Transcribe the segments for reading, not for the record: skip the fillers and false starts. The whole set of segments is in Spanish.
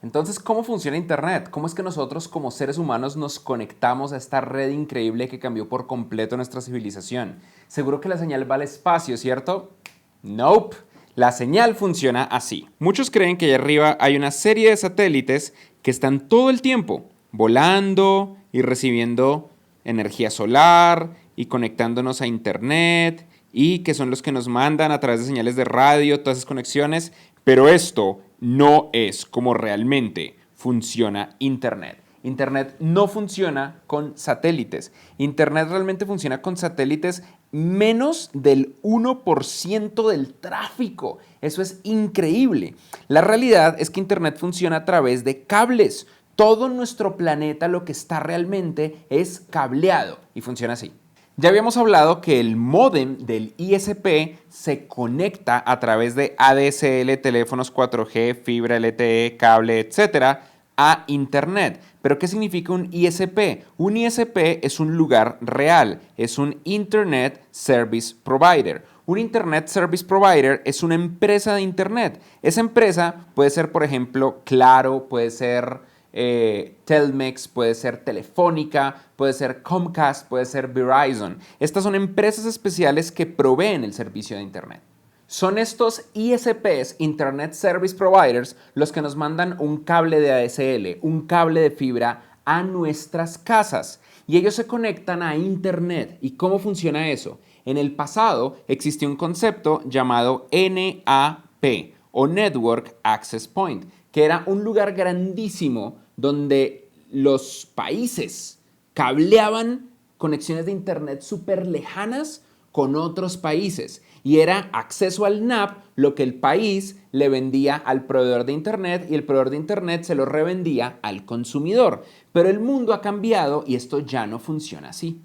Entonces, ¿cómo funciona Internet? ¿Cómo es que nosotros como seres humanos nos conectamos a esta red increíble que cambió por completo nuestra civilización? Seguro que la señal va al espacio, ¿cierto? Nope. La señal funciona así. Muchos creen que allá arriba hay una serie de satélites que están todo el tiempo volando y recibiendo energía solar y conectándonos a Internet y que son los que nos mandan a través de señales de radio, todas esas conexiones, pero esto no es como realmente funciona Internet. Internet no funciona con satélites. Internet realmente funciona con satélites menos del 1% del tráfico. Eso es increíble. La realidad es que Internet funciona a través de cables. Todo nuestro planeta lo que está realmente es cableado y funciona así. Ya habíamos hablado que el módem del ISP se conecta a través de ADSL, teléfonos 4G, fibra LTE, cable, etcétera, a Internet. ¿Pero qué significa un ISP? Un ISP es un lugar real, es un Internet Service Provider. Un Internet Service Provider es una empresa de Internet. Esa empresa puede ser, por ejemplo, Claro, puede ser Telmex, puede ser Telefónica, puede ser Comcast, puede ser Verizon. Estas son empresas especiales que proveen el servicio de Internet. Son estos ISPs, Internet Service Providers, los que nos mandan un cable de ADSL, un cable de fibra a nuestras casas. Y ellos se conectan a Internet. ¿Y cómo funciona eso? En el pasado existía un concepto llamado NAP o Network Access Point, que era un lugar grandísimo donde los países cableaban conexiones de Internet súper lejanas con otros países y era acceso al NAP lo que el país le vendía al proveedor de Internet y el proveedor de Internet se lo revendía al consumidor. Pero el mundo ha cambiado y esto ya no funciona así.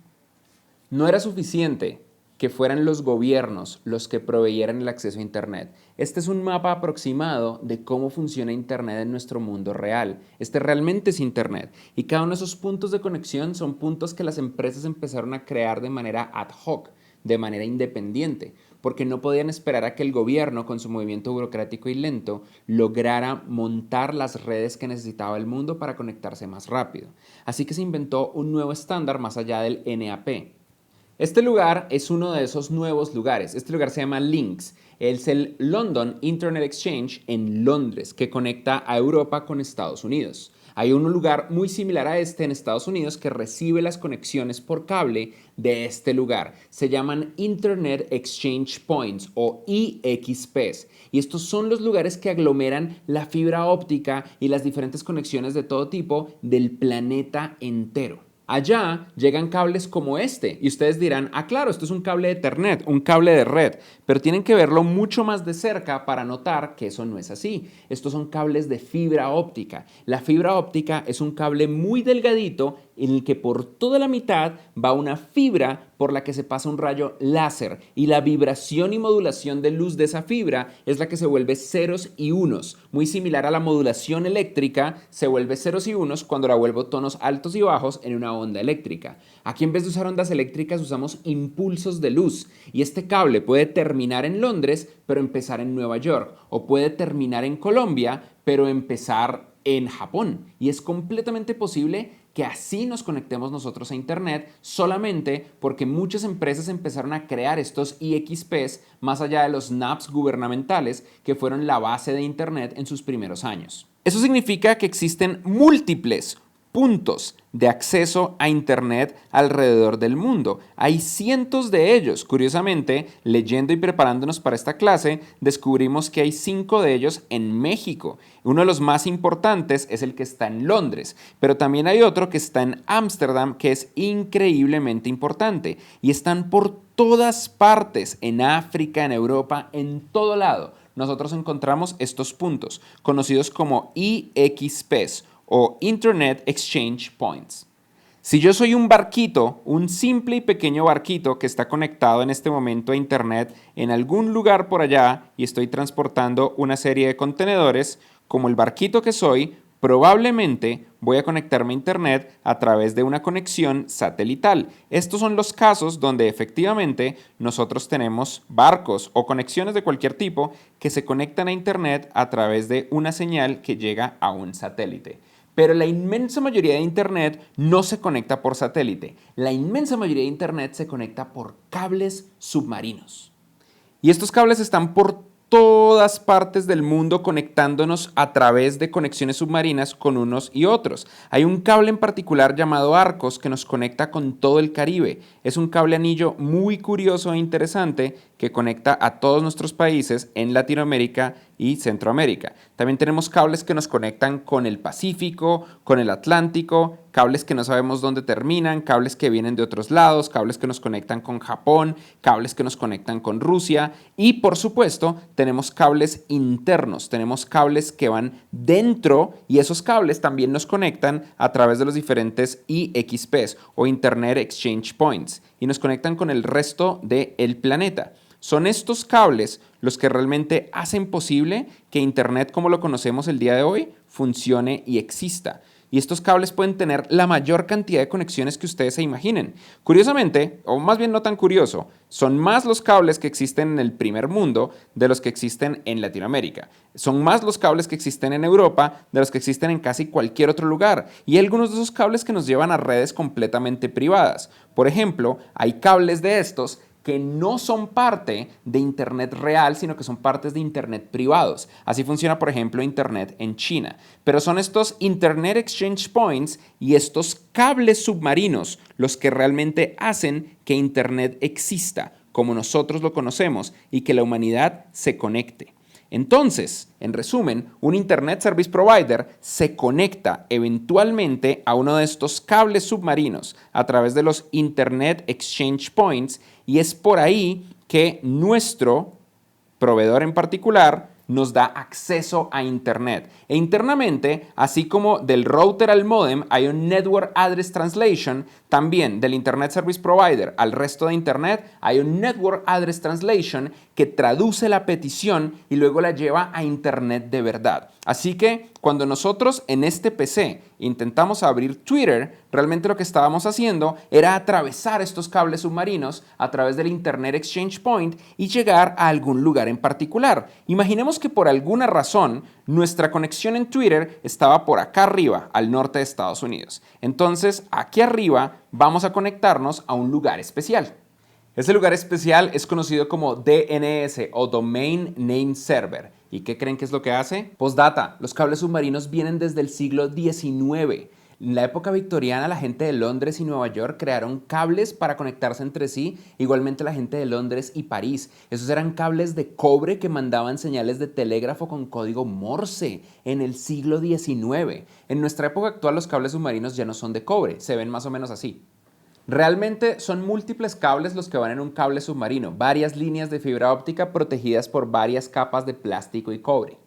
No era suficiente que fueran los gobiernos los que proveyeran el acceso a Internet. Este es un mapa aproximado de cómo funciona Internet en nuestro mundo real. Este realmente es Internet. Y cada uno de esos puntos de conexión son puntos que las empresas empezaron a crear de manera ad hoc, de manera independiente, porque no podían esperar a que el gobierno, con su movimiento burocrático y lento, lograra montar las redes que necesitaba el mundo para conectarse más rápido. Así que se inventó un nuevo estándar más allá del NAP. Este lugar es uno de esos nuevos lugares. Este lugar se llama LINX. Es el London Internet Exchange en Londres, que conecta a Europa con Estados Unidos. Hay un lugar muy similar a este en Estados Unidos que recibe las conexiones por cable de este lugar. Se llaman Internet Exchange Points o IXPs. Y estos son los lugares que aglomeran la fibra óptica y las diferentes conexiones de todo tipo del planeta entero. Allá llegan cables como este y ustedes dirán, ah claro, esto es un cable de Ethernet, un cable de red, pero tienen que verlo mucho más de cerca para notar que eso no es así. Estos son cables de fibra óptica. La fibra óptica es un cable muy delgadito en el que por toda la mitad va una fibra por la que se pasa un rayo láser y la vibración y modulación de luz de esa fibra es la que se vuelve ceros y unos. Muy similar a la modulación eléctrica, se vuelve ceros y unos cuando la vuelvo tonos altos y bajos en una onda eléctrica. Aquí en vez de usar ondas eléctricas usamos impulsos de luz y este cable puede terminar en Londres pero empezar en Nueva York o puede terminar en Colombia pero empezar en Japón y es completamente posible que así nos conectemos nosotros a Internet solamente porque muchas empresas empezaron a crear estos IXPs más allá de los NAPs gubernamentales que fueron la base de Internet en sus primeros años. Eso significa que existen múltiples puntos de acceso a Internet alrededor del mundo. Hay cientos de ellos. Curiosamente, leyendo y preparándonos para esta clase, descubrimos que hay 5 de ellos en México. Uno de los más importantes es el que está en Londres, pero también hay otro que está en Ámsterdam, que es increíblemente importante. Y están por todas partes, en África, en Europa, en todo lado. Nosotros encontramos estos puntos, conocidos como IXPs, o Internet Exchange Points. Si yo soy un barquito, un simple y pequeño barquito que está conectado en este momento a Internet en algún lugar por allá y estoy transportando una serie de contenedores, como el barquito que soy, probablemente voy a conectarme a Internet a través de una conexión satelital. Estos son los casos donde efectivamente nosotros tenemos barcos o conexiones de cualquier tipo que se conectan a Internet a través de una señal que llega a un satélite. Pero la inmensa mayoría de Internet no se conecta por satélite. La inmensa mayoría de Internet se conecta por cables submarinos. Y estos cables están por todas partes del mundo conectándonos a través de conexiones submarinas con unos y otros. Hay un cable en particular llamado Arcos que nos conecta con todo el Caribe. Es un cable anillo muy curioso e interesante que conecta a todos nuestros países en Latinoamérica y Centroamérica. También tenemos cables que nos conectan con el Pacífico, con el Atlántico, cables que no sabemos dónde terminan, cables que vienen de otros lados, cables que nos conectan con Japón, cables que nos conectan con Rusia y por supuesto tenemos cables internos, tenemos cables que van dentro y esos cables también nos conectan a través de los diferentes IXPs o Internet Exchange Points y nos conectan con el resto del planeta. Son estos cables los que realmente hacen posible que Internet como lo conocemos el día de hoy funcione y exista. Y estos cables pueden tener la mayor cantidad de conexiones que ustedes se imaginen. Curiosamente, o más bien no tan curioso, son más los cables que existen en el primer mundo de los que existen en Latinoamérica. Son más los cables que existen en Europa de los que existen en casi cualquier otro lugar. Y hay algunos de esos cables que nos llevan a redes completamente privadas. Por ejemplo, hay cables de estos que no son parte de Internet real, sino que son partes de Internet privados. Así funciona, por ejemplo, Internet en China. Pero son estos Internet Exchange Points y estos cables submarinos los que realmente hacen que Internet exista, como nosotros lo conocemos, y que la humanidad se conecte. Entonces, en resumen, un Internet Service Provider se conecta eventualmente a uno de estos cables submarinos a través de los Internet Exchange Points y es por ahí que nuestro proveedor en particular nos da acceso a Internet. E internamente, así como del router al modem, hay un Network Address Translation, también del Internet Service Provider al resto de Internet, hay un Network Address Translation que traduce la petición y luego la lleva a Internet de verdad. Así que cuando nosotros en este PC intentamos abrir Twitter, realmente lo que estábamos haciendo era atravesar estos cables submarinos a través del Internet Exchange Point y llegar a algún lugar en particular. Imaginemos que por alguna razón nuestra conexión en Twitter estaba por acá arriba, al norte de Estados Unidos. Entonces, aquí arriba vamos a conectarnos a un lugar especial. Ese lugar especial es conocido como DNS o Domain Name Server. ¿Y qué creen que es lo que hace? Postdata, los cables submarinos vienen desde el siglo XIX. En la época victoriana, la gente de Londres y Nueva York crearon cables para conectarse entre sí, igualmente la gente de Londres y París. Esos eran cables de cobre que mandaban señales de telégrafo con código Morse en el siglo XIX. En nuestra época actual, los cables submarinos ya no son de cobre, se ven más o menos así. Realmente son múltiples cables los que van en un cable submarino, varias líneas de fibra óptica protegidas por varias capas de plástico y cobre.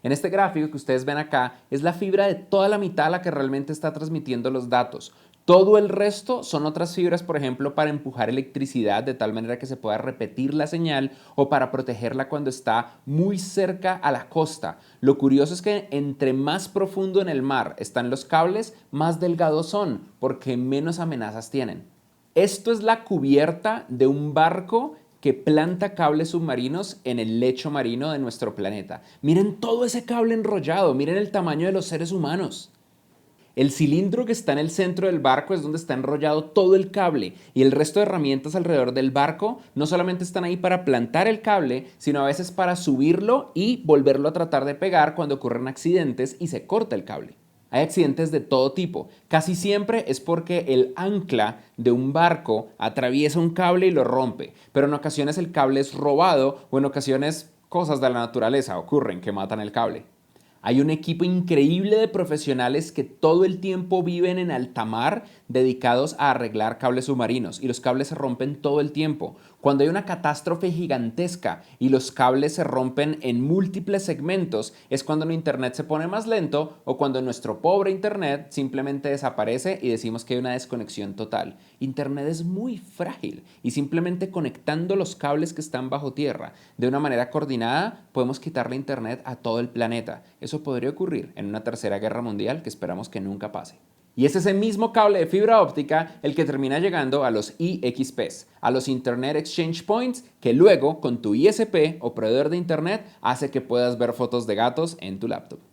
En este gráfico que ustedes ven acá es la fibra de toda la mitad la que realmente está transmitiendo los datos. Todo el resto son otras fibras, por ejemplo, para empujar electricidad de tal manera que se pueda repetir la señal o para protegerla cuando está muy cerca a la costa. Lo curioso es que entre más profundo en el mar están los cables, más delgados son, porque menos amenazas tienen. Esto es la cubierta de un barco que planta cables submarinos en el lecho marino de nuestro planeta. Miren todo ese cable enrollado, miren el tamaño de los seres humanos. El cilindro que está en el centro del barco es donde está enrollado todo el cable y el resto de herramientas alrededor del barco no solamente están ahí para plantar el cable, sino a veces para subirlo y volverlo a tratar de pegar cuando ocurren accidentes y se corta el cable. Hay accidentes de todo tipo. Casi siempre es porque el ancla de un barco atraviesa un cable y lo rompe, pero en ocasiones el cable es robado o en ocasiones cosas de la naturaleza ocurren que matan el cable. Hay un equipo increíble de profesionales que todo el tiempo viven en alta mar dedicados a arreglar cables submarinos y los cables se rompen todo el tiempo. Cuando hay una catástrofe gigantesca y los cables se rompen en múltiples segmentos, es cuando el internet se pone más lento o cuando nuestro pobre internet simplemente desaparece y decimos que hay una desconexión total. Internet es muy frágil y simplemente conectando los cables que están bajo tierra de una manera coordinada podemos quitarle internet a todo el planeta. Eso podría ocurrir en una tercera guerra mundial que esperamos que nunca pase. Y es ese mismo cable de fibra óptica el que termina llegando a los IXPs, a los Internet Exchange Points, que luego con tu ISP o proveedor de internet hace que puedas ver fotos de gatos en tu laptop.